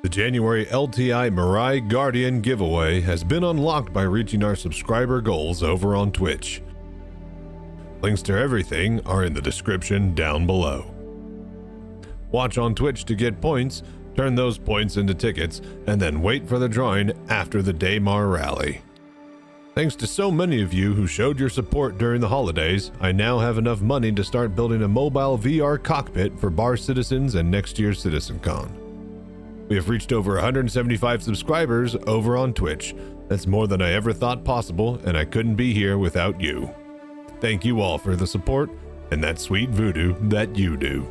The January LTI Mirai Guardian giveaway has been unlocked by reaching our subscriber goals over on Twitch. Links to everything are in the description down below. Watch on Twitch to get points, turn those points into tickets, and then wait for the drawing after the Daymar rally. Thanks to so many of you who showed your support during the holidays, I now have enough money to start building a mobile VR cockpit for Bar Citizens and next year's CitizenCon. We have reached over 175 subscribers over on Twitch. That's more than I ever thought possible, and I couldn't be here without you. Thank you all for the support and that sweet voodoo that you do.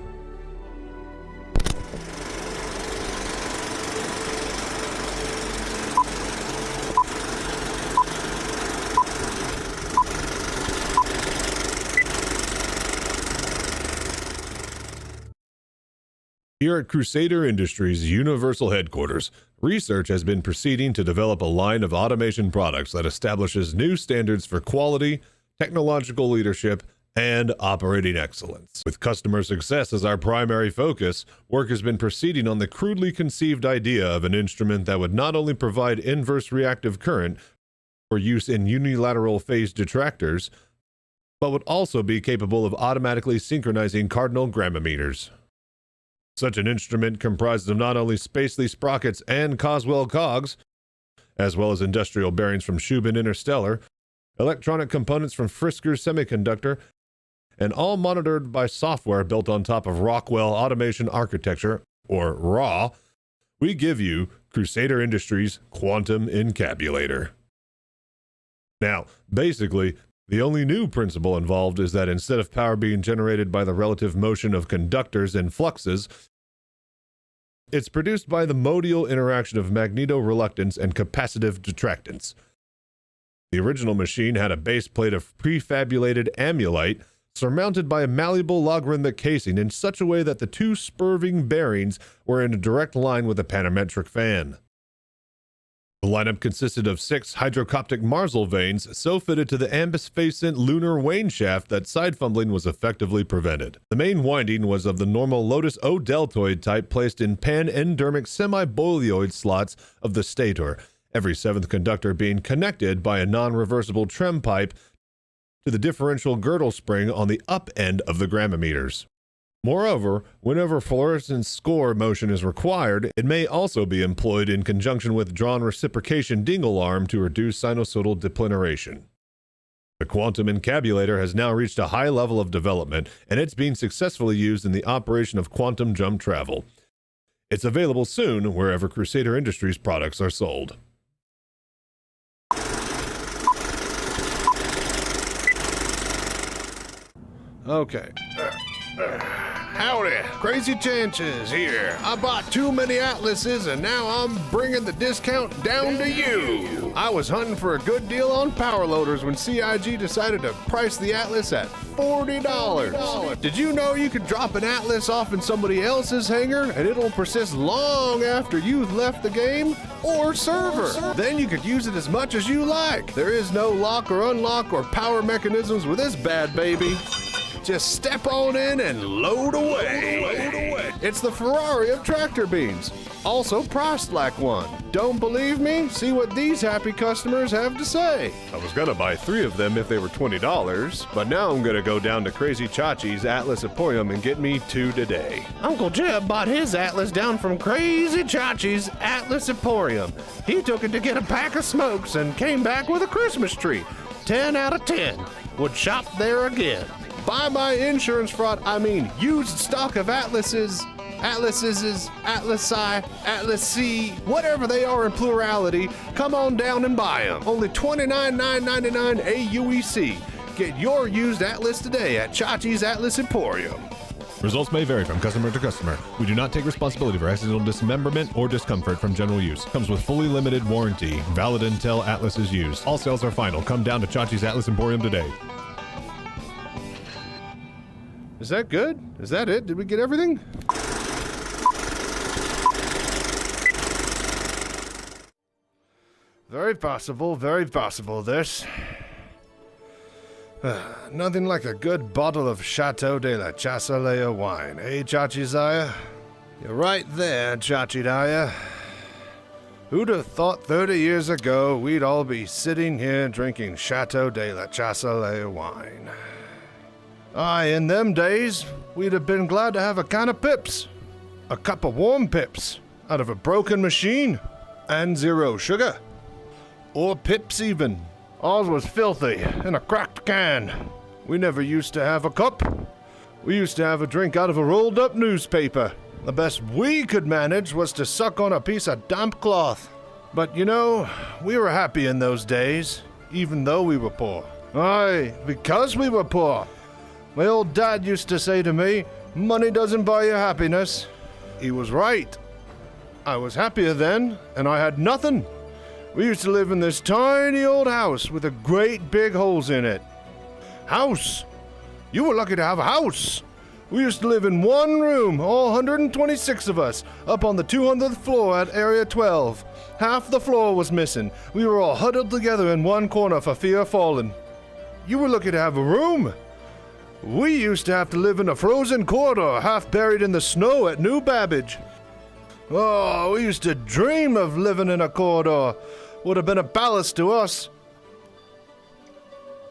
Here at Crusader Industries' Universal Headquarters, research has been proceeding to develop a line of automation products that establishes new standards for quality, technological leadership, and operating excellence. With customer success as our primary focus, work has been proceeding on the crudely conceived idea of an instrument that would not only provide inverse reactive current for use in unilateral phase detractors, but would also be capable of automatically synchronizing cardinal grammometers. Such an instrument comprised of not only Spacely sprockets and Coswell cogs, as well as industrial bearings from Shubin Interstellar, electronic components from Frisker Semiconductor, and all monitored by software built on top of Rockwell Automation Architecture, or RAW, we give you Crusader Industries' Quantum Encabulator. Now, basically, the only new principle involved is that instead of power being generated by the relative motion of conductors and fluxes, it's produced by the modial interaction of magnetoreluctance and capacitive detractance. The original machine had a base plate of prefabulated amulite surmounted by a malleable logarithmic casing in such a way that the two spurving bearings were in a direct line with a panometric fan. The lineup consisted of 6 hydrocoptic Marsal vanes so fitted to the ambisphasent lunar wane shaft that side fumbling was effectively prevented. The main winding was of the normal Lotus O deltoid type placed in pan-endermic semi-boilioid slots of the stator, every 7th conductor being connected by a non-reversible trem pipe to the differential girdle spring on the up end of the grammometers. Moreover, whenever fluorescence score motion is required, it may also be employed in conjunction with drawn reciprocation dingle arm to reduce sinusoidal depleneration. The Quantum Encabulator has now reached a high level of development, and it's being successfully used in the operation of quantum jump travel. It's available soon wherever Crusader Industries products are sold. Okay. Howdy, Crazy Sanchez here. I bought too many atlases and now I'm bringing the discount down to you. I was hunting for a good deal on power loaders when CIG decided to price the atlas at $40. Did you know you could drop an atlas off in somebody else's hangar and it'll persist long after you've left the game or server? Then you could use it as much as you like. There is no lock or unlock or power mechanisms with this bad baby. Just step on in and load away. It's the Ferrari of tractor beams, also priced like one. Don't believe me? See what these happy customers have to say. I was gonna buy 3 of them if they were $20, but now I'm gonna go down to Crazy Chachi's ATL Emporium and get me 2 today. Uncle Jeb bought his atlas down from Crazy Chachi's ATL Emporium. He took it to get a pack of smokes and came back with a Christmas tree. 10 out of 10. Would shop there again. Buy my insurance fraud, used stock of atlases, atlasi, atlas-C, whatever they are in plurality, come on down and buy them. Only $29,999 AUEC. Get your used atlas today at Chachi's ATL Emporium. Results may vary from customer to customer. We do not take responsibility for accidental dismemberment or discomfort from general use. Comes with fully limited warranty. Valid until atlas is used. All sales are final. Come down to Chachi's ATL Emporium today. Is that good? Is that it? Did we get everything? Very possible, this. Nothing like a good bottle of Chateau de la Chassalea wine, eh, Chachi Zaya? You're right there, Chachi Daya. Who'd have thought 30 years ago we'd all be sitting here drinking Chateau de la Chasselet wine? Aye, in them days, we'd have been glad to have a can of pips. A cup of warm pips out of a broken machine. And 0 sugar. Or pips even. Ours was filthy in a cracked can. We never used to have a cup. We used to have a drink out of a rolled up newspaper. The best we could manage was to suck on a piece of damp cloth. But you know, we were happy in those days, even though we were poor. Aye, because we were poor. My old dad used to say to me, money doesn't buy you happiness. He was right. I was happier then, and I had nothing. We used to live in this tiny old house with a great big holes in it. House? You were lucky to have a house. We used to live in one room, all 126 of us, up on the 200th floor at Area 12. Half the floor was missing. We were all huddled together in one corner for fear of falling. You were lucky to have a room. We used to have to live in a frozen corridor, half buried in the snow at New Babbage. Oh, we used to dream of living in a corridor. Would have been a palace to us.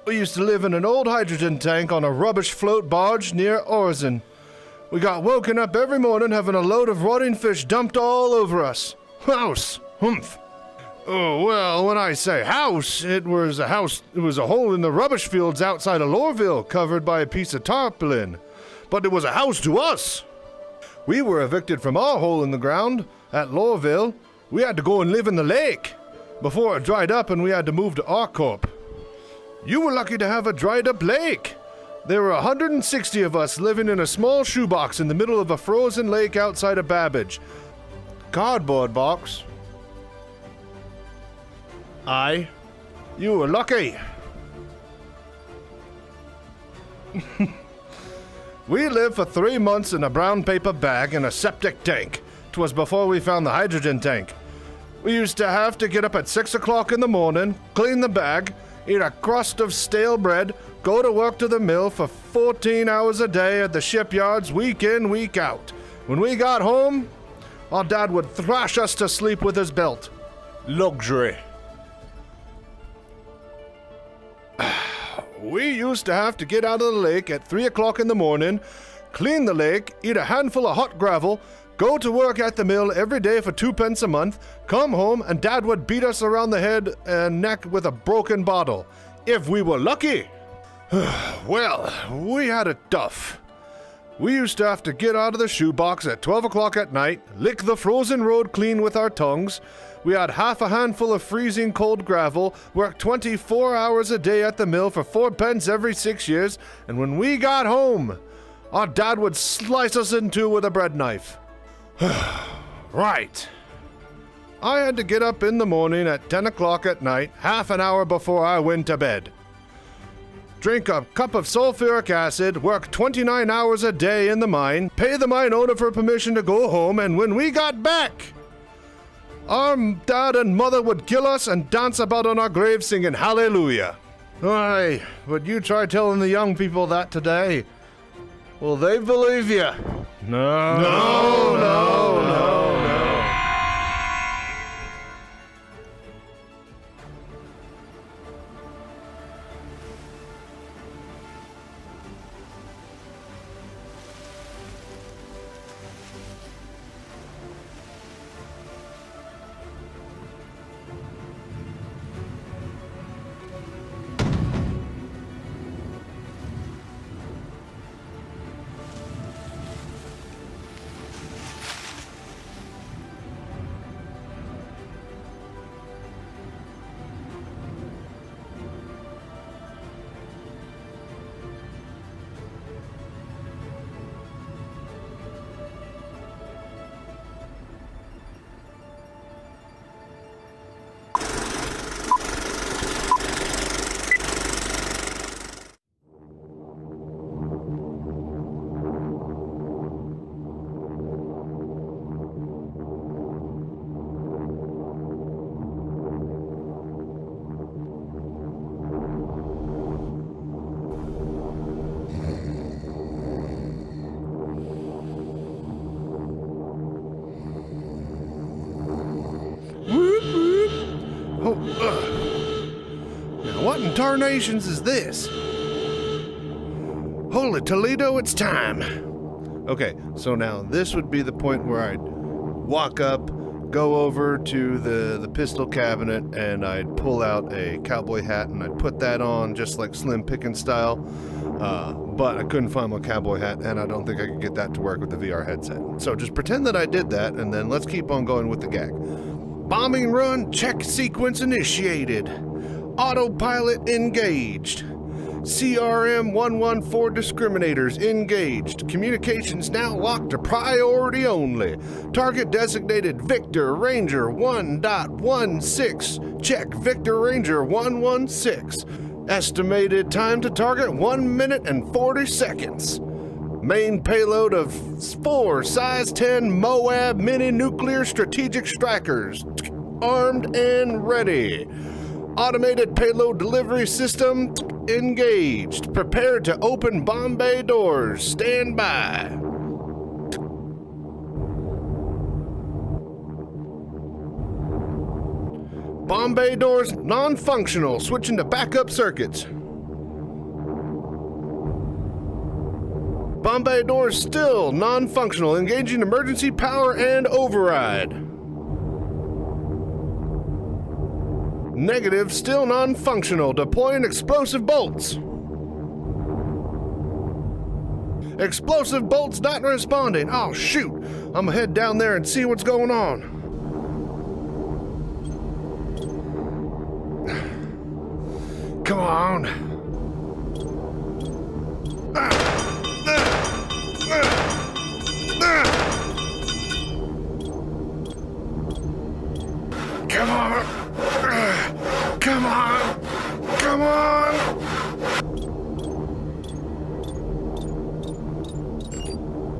We used to live in an old hydrogen tank on a rubbish float barge near Orzen. We got woken up every morning having a load of rotting fish dumped all over us. House! Humph! Oh, well, when I say house, it was a hole in the rubbish fields outside of Lorville, covered by a piece of tarpaulin. But it was a house to us. We were evicted from our hole in the ground at Lorville. We had to go and live in the lake before it dried up, and we had to move to Arcorp. You were lucky to have a dried-up lake. There were 160 of us living in a small shoebox in the middle of a frozen lake outside of Babbage. Cardboard box. Aye, you were lucky. We lived for 3 months in a brown paper bag in a septic tank. 'Twas before we found the hydrogen tank. We used to have to get up at 6 o'clock in the morning, clean the bag, eat a crust of stale bread, go to work to the mill for 14 hours a day at the shipyards, week in, week out. When we got home, our dad would thrash us to sleep with his belt. Luxury. We used to have to get out of the lake at 3 o'clock in the morning, clean the lake, eat a handful of hot gravel, go to work at the mill every day for 2 pence a month, come home, and Dad would beat us around the head and neck with a broken bottle. If we were lucky. Well, we had it tough. We used to have to get out of the shoebox at 12 o'clock at night, lick the frozen road clean with our tongues. We had half a handful of freezing cold gravel, worked 24 hours a day at the mill for 4 pence every 6 years, and when we got home, our dad would slice us in two with a bread knife. Right. I had to get up in the morning at 10 o'clock at night, half an hour before I went to bed. Drink a cup of sulfuric acid, work 29 hours a day in the mine, pay the mine owner for permission to go home, and when we got back, our dad and mother would kill us and dance about on our grave singing hallelujah. Aye, but you try telling the young people that today. Will they believe you? No. No. Now, what in tarnations is this? Holy Toledo, it's time. Okay, so now this would be the point where I'd walk up, go over to the pistol cabinet, and I'd pull out a cowboy hat and I'd put that on just like Slim Pickens style. But I couldn't find my cowboy hat, and I don't think I could get that to work with the VR headset. So just pretend that I did that, and then let's keep on going with the gag. Bombing run check sequence initiated. Autopilot engaged. CRM 114 discriminators engaged. Communications now locked to priority only. Target designated Victor Ranger 1.16. Check Victor Ranger 116. Estimated time to target 1 minute and 40 seconds. Main payload of 4 size 10 Moab mini nuclear strategic strikers. Armed and ready. Automated payload delivery system engaged. Prepared to open bomb bay doors. Stand by. Bomb bay doors non-functional. Switching to backup circuits. Bomb bay doors still non-functional. Engaging emergency power and override. Negative, still non-functional. Deploying explosive bolts. Explosive bolts not responding. Oh, shoot. I'm gonna head down there and see what's going on. Come on. Come on. Come on! Come on!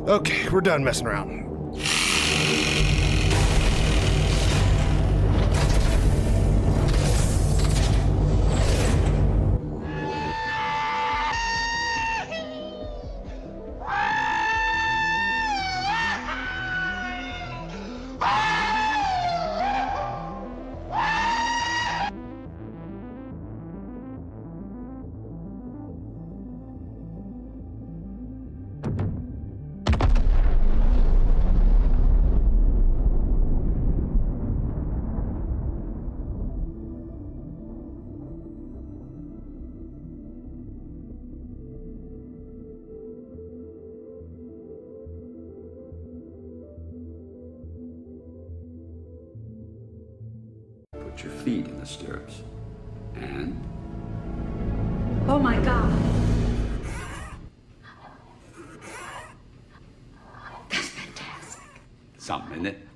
Okay, we're done messing around. Put your feet in the stirrups. And? Oh my God. That's fantastic. Something, isn't it?